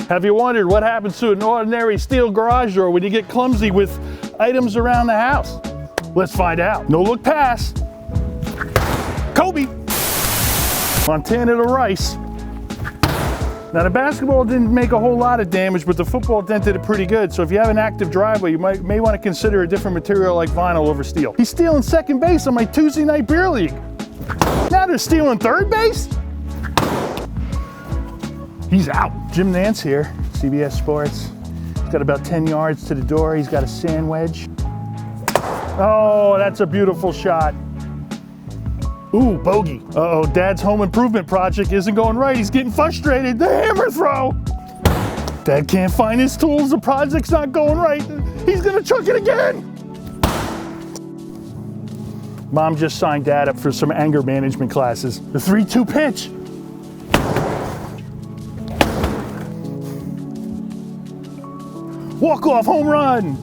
Have you wondered what happens to an ordinary steel garage door when you get clumsy with items around the house? Let's find out. No look pass. Kobe. Montana to Rice. Now the basketball didn't make a whole lot of damage, but the football dented it pretty good. So if you have an active driveway, you may want to consider a different material like vinyl over steel. He's stealing second base on my Tuesday night beer league. Now they're stealing third base? He's out. Jim Nance here, CBS Sports. He's got about 10 yards to the door. He's got a sand wedge. Oh, that's a beautiful shot. Ooh, bogey. Uh-oh, Dad's home improvement project isn't going right. He's getting frustrated. The hammer throw. Dad can't find his tools. The project's not going right. He's gonna chuck it again. Mom just signed Dad up for some anger management classes. The 3-2 pitch. Walk-off home run.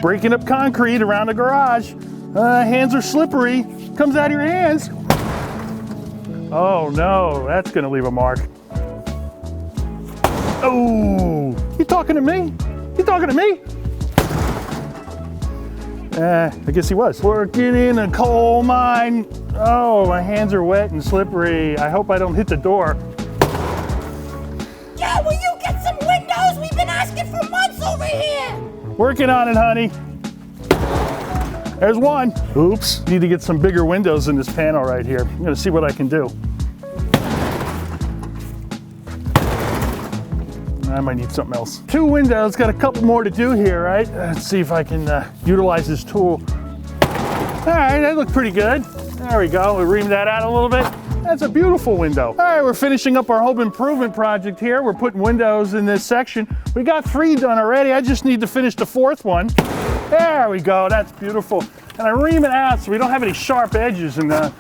Breaking up concrete around the garage. Hands are slippery. Comes out of your hands. Oh no, that's gonna leave a mark. Oh, you talking to me? You talking to me? I guess he was. Working in a coal mine. Oh, my hands are wet and slippery. I hope I don't hit the door. Yeah, will you get some windows? We've been asking for months over here. Working on it, honey. There's one. Oops, need to get some bigger windows in this panel right here. I'm gonna see what I can do. I might need something else. 2 windows, got a couple more to do here, right? Let's see if I can utilize this tool. All right, that looked pretty good. There we go, we reamed that out a little bit. That's a beautiful window. All right, we're finishing up our home improvement project here. We're putting windows in this section. We got 3 done already. I just need to finish the 4th one. There we go, that's beautiful. And I ream it out so we don't have any sharp edges, and I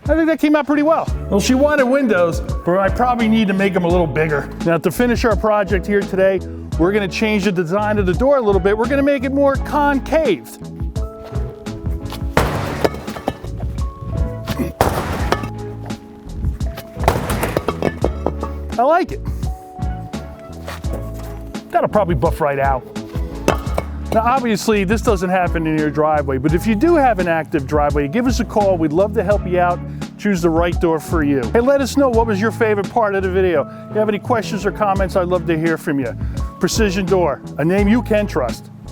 think that came out pretty well. Well, she wanted windows, but I probably need to make them a little bigger. Now to finish our project here today, we're gonna change the design of the door a little bit. We're gonna make it more concave. I like it. That'll probably buff right out. Now obviously this doesn't happen in your driveway, but if you do have an active driveway, give us a call. We'd love to help you out, choose the right door for you. Hey, let us know what was your favorite part of the video. If you have any questions or comments, I'd love to hear from you. Precision Door, a name you can trust.